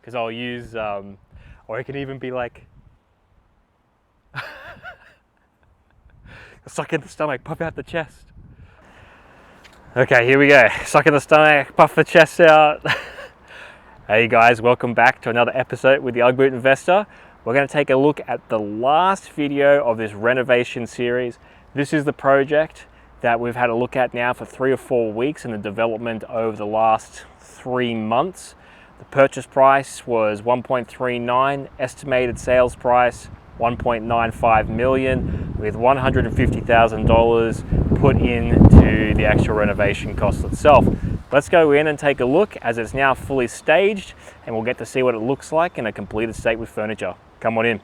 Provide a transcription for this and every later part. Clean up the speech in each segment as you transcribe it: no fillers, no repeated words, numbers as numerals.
because I'll use, or it can even be like, suck in the stomach, puff out the chest. Okay, here we go. Suck in the stomach, puff the chest out. Hey guys, welcome back to another episode with the Ugg Boot Investor. We're going to take a look at the last video of this renovation series. This is the project that we've had a look at now for 3 or 4 weeks in the development over the last 3 months. The purchase price was 1.39, estimated sales price 1.95 million, with $150,000 put into the actual renovation cost itself. Let's go in and take a look as it's now fully staged, and we'll get to see what it looks like in a completed state with furniture. Come on in.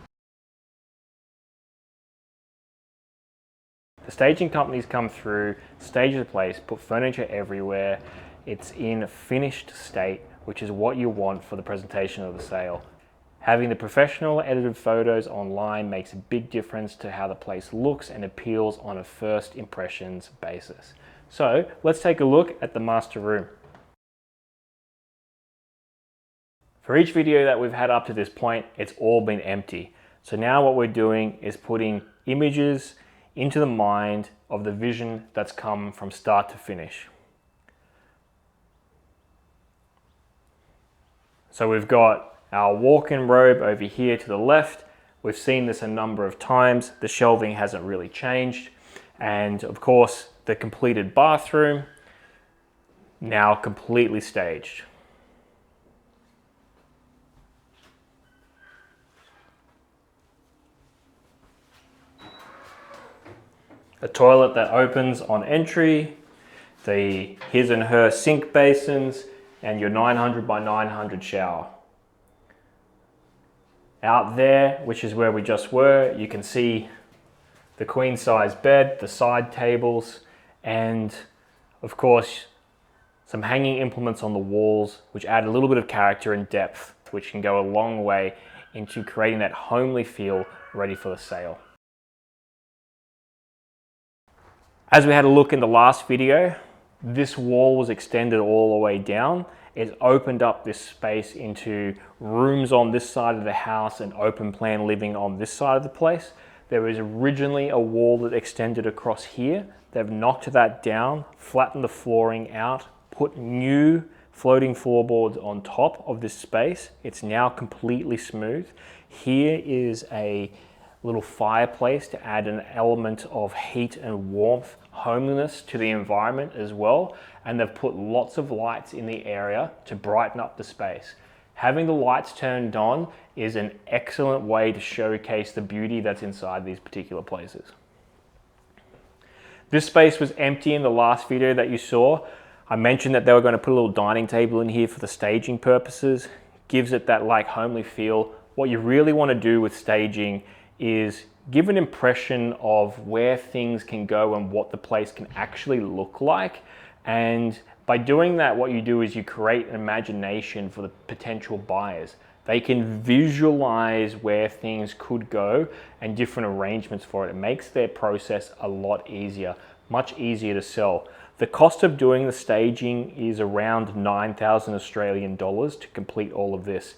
The staging companies come through, stage the place, put furniture everywhere. It's in finished state, which is what you want for the presentation of the sale. Having the professional edited photos online makes a big difference to how the place looks and appeals on a first impressions basis. So let's take a look at the master room. For each video that we've had up to this point, it's all been empty. So now what we're doing is putting images into the mind of the vision that's come from start to finish. So we've got our walk-in robe over here to the left. We've seen this a number of times. The shelving hasn't really changed. And of course, the completed bathroom, now completely staged. A toilet that opens on entry, the his and her sink basins, and your 900 by 900 shower. Out there, which is where we just were, you can see the queen size bed, the side tables, and of course, some hanging implements on the walls, which add a little bit of character and depth, which can go a long way into creating that homely feel ready for the sale. As we had a look in the last video, this wall was extended all the way down. It opened up this space into rooms on this side of the house and open plan living on this side of the place. There was originally a wall that extended across here. They've knocked that down, flattened the flooring out, put new floating floorboards on top of this space. It's now completely smooth. Here is a little fireplace to add an element of heat and warmth, homeliness to the environment as well. And they've put lots of lights in the area to brighten up the space. Having the lights turned on is an excellent way to showcase the beauty that's inside these particular places. This space was empty in the last video that you saw. I mentioned that they were going to put a little dining table in here for the staging purposes. Gives it that like homely feel. What you really want to do with staging is give an impression of where things can go and what the place can actually look like. And by doing that, what you do is you create an imagination for the potential buyers. They can visualize where things could go and different arrangements for it. It makes their process a lot easier, much easier to sell. The cost of doing the staging is around 9,000 Australian dollars to complete all of this.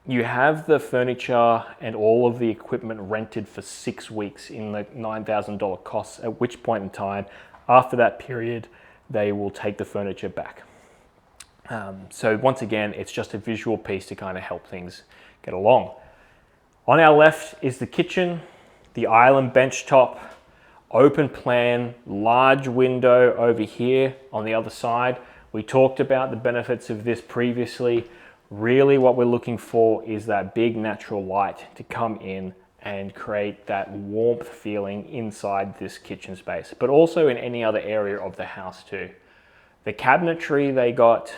You have the furniture and all of the equipment rented for 6 weeks in the $9,000 costs, at which point in time, after that period, they will take the furniture back. So once again, it's just a visual piece to kind of help things get along. On our left is the kitchen, the island bench top, open plan, large window over here on the other side. We talked about the benefits of this previously. Really what we're looking for is that big natural light to come in and create that warmth feeling inside this kitchen space, but also in any other area of the house too. The cabinetry they got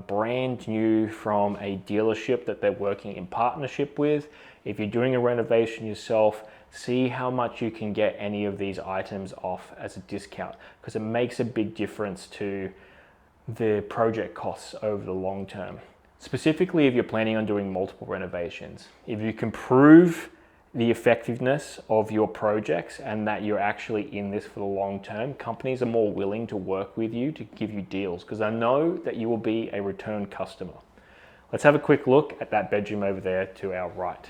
brand new from a dealership that they're working in partnership with. If you're doing a renovation yourself, see how much you can get any of these items off as a discount, because it makes a big difference to the project costs over the long term. Specifically if you're planning on doing multiple renovations. If you can prove the effectiveness of your projects and that you're actually in this for the long term, companies are more willing to work with you to give you deals because they know that you will be a return customer. Let's have a quick look at that bedroom over there to our right.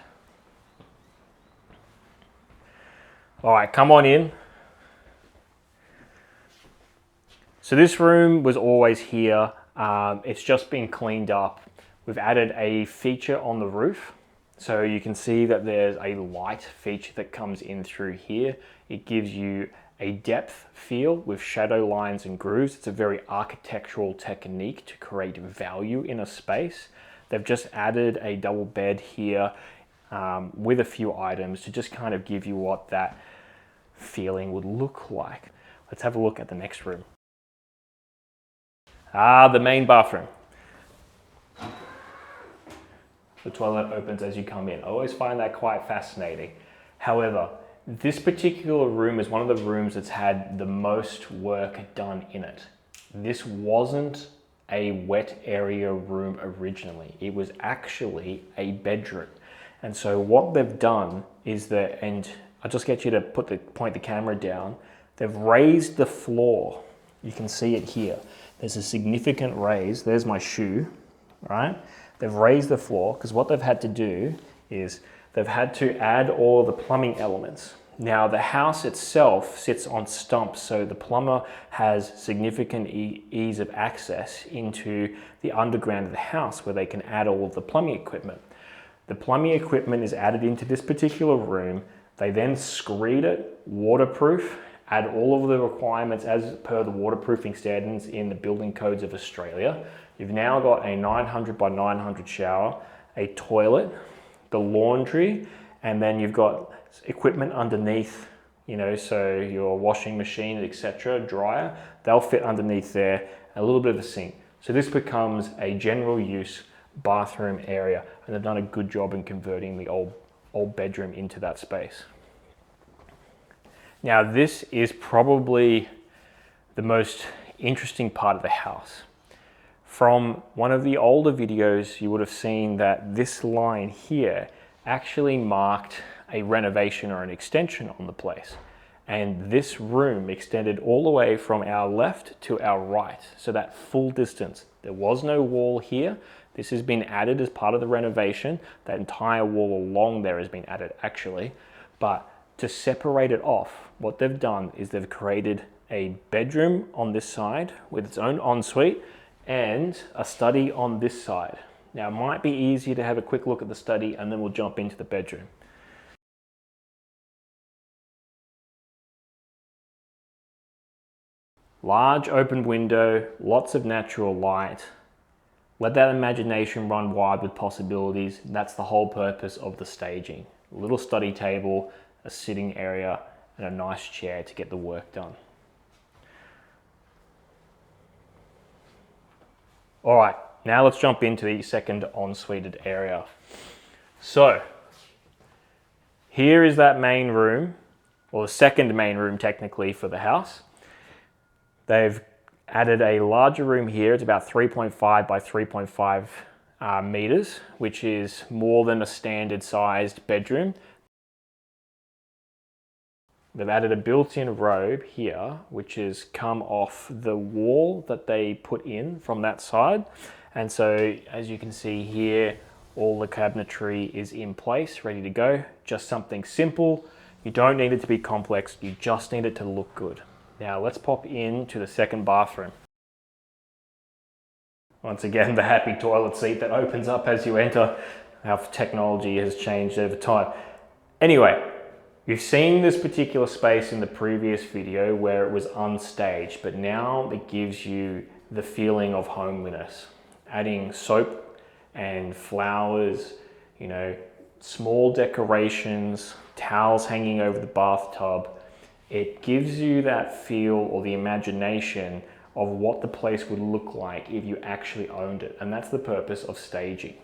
All right, come on in. So this room was always here. It's just been cleaned up. We've added a feature on the roof. So you can see that there's a light feature that comes in through here. It gives you a depth feel with shadow lines and grooves. It's a very architectural technique to create value in a space. They've just added a double bed here with a few items to just kind of give you what that feeling would look like. Let's have a look at the next room. The main bathroom. The toilet opens as you come in. I always find that quite fascinating. However, this particular room is one of the rooms that's had the most work done in it. This wasn't a wet area room originally. It was actually a bedroom. And so what they've done is that, and I'll just get you to point the camera down, they've raised the floor. You can see it here. There's a significant raise. There's my shoe, right? They've raised the floor because what they've had to do is they've had to add all the plumbing elements. Now the house itself sits on stumps, so the plumber has significant ease of access into the underground of the house where they can add all of the plumbing equipment. The plumbing equipment is added into this particular room. They then screed it, waterproof, add all of the requirements as per the waterproofing standards in the building codes of Australia. You've now got a 900 by 900 shower, a toilet, the laundry, and then you've got equipment underneath, you know, so your washing machine, etc., dryer, they'll fit underneath there, a little bit of a sink. So this becomes a general use bathroom area, and they've done a good job in converting the old bedroom into that space. Now this is probably the most interesting part of the house. From one of the older videos, you would have seen that this line here actually marked a renovation or an extension on the place. And this room extended all the way from our left to our right. So that full distance. There was no wall here. This has been added as part of the renovation. That entire wall along there has been added actually. But to separate it off, what they've done is they've created a bedroom on this side with its own ensuite and a study on this side. Now it might be easier to have a quick look at the study and then we'll jump into the bedroom. Large open window, lots of natural light. Let that imagination run wild with possibilities. That's the whole purpose of the staging. A little study table, a sitting area, and a nice chair to get the work done. All right, now let's jump into the second en-suited area. So, here is that main room, or the second main room technically for the house. They've added a larger room here. It's about 3.5 by 3.5 meters, which is more than a standard sized bedroom. They've added a built-in robe here, which has come off the wall that they put in from that side. And so, as you can see here, all the cabinetry is in place, ready to go. Just something simple. You don't need it to be complex. You just need it to look good. Now let's pop into the second bathroom. Once again, the happy toilet seat that opens up as you enter. How technology has changed over time. Anyway, you've seen this particular space in the previous video where it was unstaged, but now it gives you the feeling of homeliness. Adding soap and flowers, you know, small decorations, towels hanging over the bathtub. It gives you that feel or the imagination of what the place would look like if you actually owned it. And that's the purpose of staging.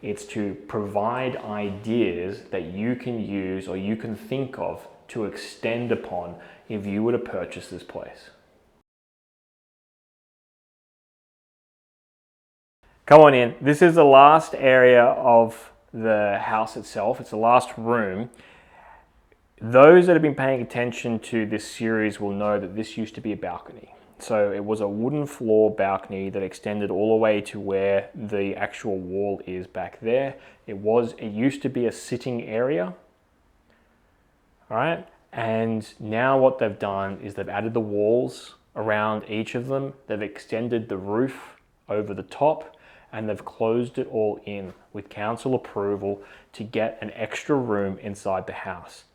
It's to provide ideas that you can use or you can think of to extend upon if you were to purchase this place. Come on in. This is the last area of the house itself. It's the last room. Those that have been paying attention to this series will know that this used to be a balcony. So it was a wooden floor balcony that extended all the way to where the actual wall is back there. It used to be a sitting area, all right? And now what they've done is they've added the walls around each of them. They've extended the roof over the top, and they've closed it all in with council approval to get an extra room inside the house.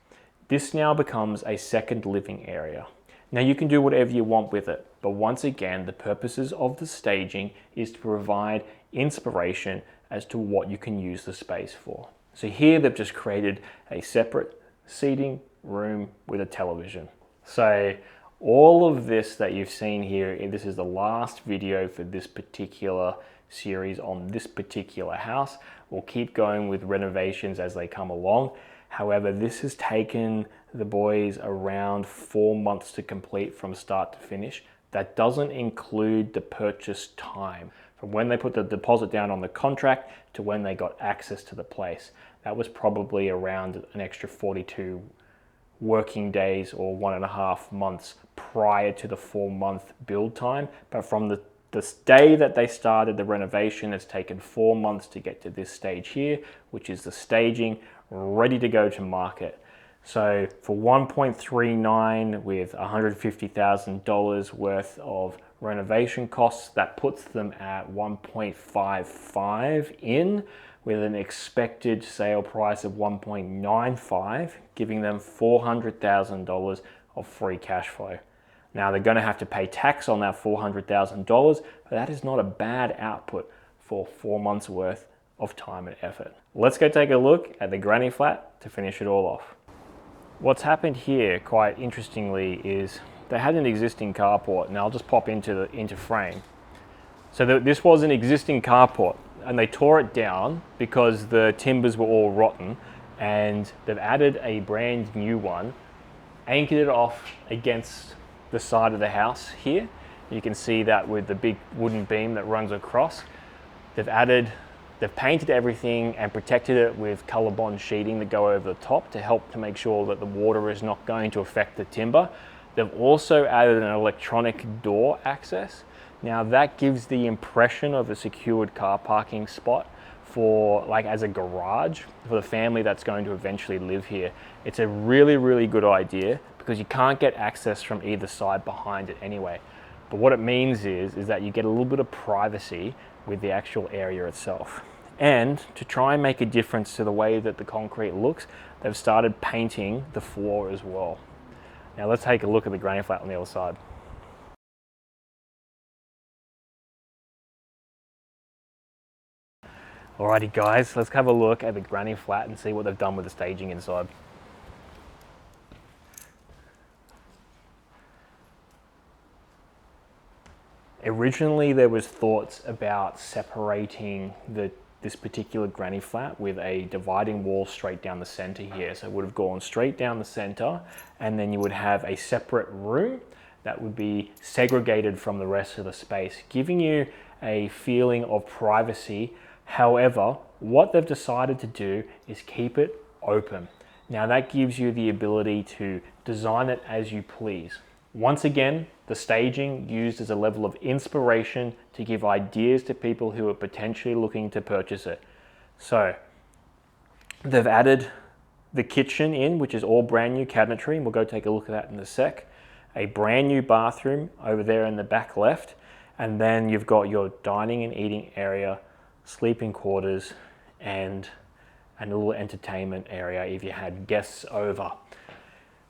This now becomes a second living area. Now you can do whatever you want with it, but once again, the purposes of the staging is to provide inspiration as to what you can use the space for. So here they've just created a separate seating room with a television. So all of this that you've seen here, this is the last video for this particular series on this particular house. We'll keep going with renovations as they come along. However, this has taken the boys around 4 months to complete from start to finish. That doesn't include the purchase time. From when they put the deposit down on the contract to when they got access to the place. That was probably around an extra 42 working days or 1.5 months prior to the 4-month build time. But from the day that they started the renovation, it's taken 4 months to get to this stage here, which is the staging, ready to go to market. So for 1.39 with $150,000 worth of renovation costs, that puts them at 1.55 in, with an expected sale price of 1.95, giving them $400,000 of free cash flow. Now they're going to have to pay tax on that $400,000, but that is not a bad output for 4 months worth of time and effort. Let's go take a look at the granny flat to finish it all off. What's happened here, quite interestingly, is they had an existing carport, and I'll just pop into frame. So this was an existing carport, and they tore it down because the timbers were all rotten, and they've added a brand new one, anchored it off against the side of the house here. You can see that with the big wooden beam that runs across. They've painted everything and protected it with ColourBond sheeting that go over the top to help to make sure that the water is not going to affect the timber. They've also added an electronic door access. Now that gives the impression of a secured car parking spot for, like, as a garage for the family that's going to eventually live here. It's a really, really good idea because you can't get access from either side behind it anyway. But what it means is that you get a little bit of privacy with the actual area itself. And to try and make a difference to the way that the concrete looks, they've started painting the floor as well. Now let's take a look at the granny flat on the other side. Alrighty guys, let's have a look at the granny flat and see what they've done with the staging inside. Originally there was thoughts about separating this particular granny flat with a dividing wall straight down the center here. So it would have gone straight down the center, and then you would have a separate room that would be segregated from the rest of the space, giving you a feeling of privacy. However, what they've decided to do is keep it open. Now that gives you the ability to design it as you please. Once again, the staging used as a level of inspiration to give ideas to people who are potentially looking to purchase it. So they've added the kitchen in, which is all brand new cabinetry, and we'll go take a look at that in a sec. A brand new bathroom over there in the back left, and then you've got your dining and eating area, sleeping quarters, and a little entertainment area if you had guests over.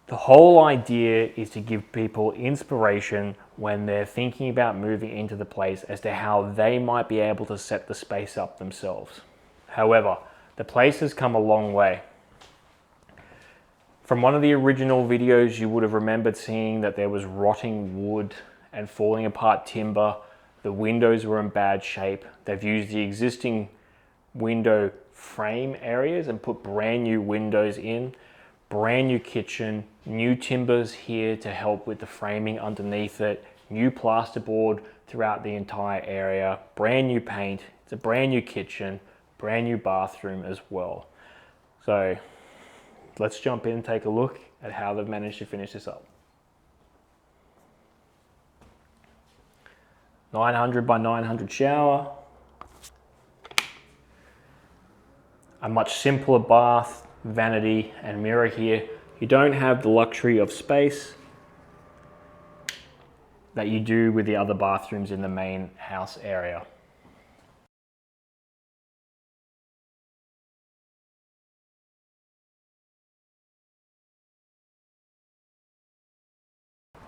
The whole idea is to give people inspiration when they're thinking about moving into the place as to how they might be able to set the space up themselves. However, the place has come a long way. From one of the original videos, you would have remembered seeing that there was rotting wood and falling apart timber. The windows were in bad shape. They've used the existing window frame areas and put brand new windows in. Brand new kitchen, new timbers here to help with the framing underneath it, new plasterboard throughout the entire area, brand new paint. It's a brand new kitchen, brand new bathroom as well. So let's jump in and take a look at how they've managed to finish this up. 900 by 900 shower. A much simpler bath, vanity and mirror here. You don't have the luxury of space that you do with the other bathrooms in the main house area.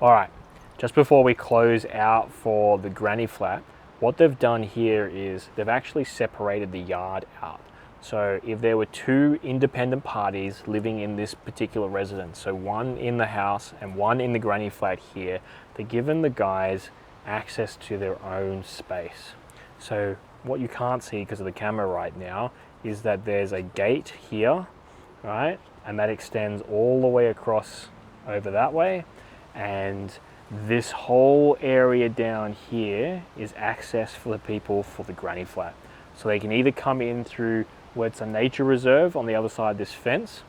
All right, just before we close out for the granny flat, what they've done here is they've actually separated the yard out. So if there were two independent parties living in this particular residence, so one in the house and one in the granny flat here, they're given the guys access to their own space. So what you can't see because of the camera right now is that there's a gate here, right? And that extends all the way across over that way. And this whole area down here is access for the people for the granny flat. So they can either come in through where it's a nature reserve on the other side of this fence,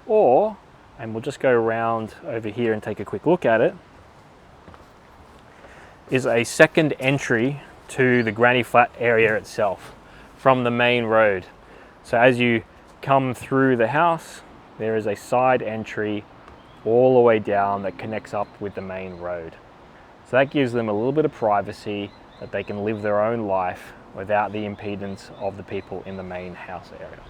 or, and we'll just go around over here and take a quick look at it, is a second entry to the granny flat area itself from the main road. So as you come through the house, there is a side entry all the way down that connects up with the main road. So that gives them a little bit of privacy, that they can live their own life without the impedance of the people in the main house area.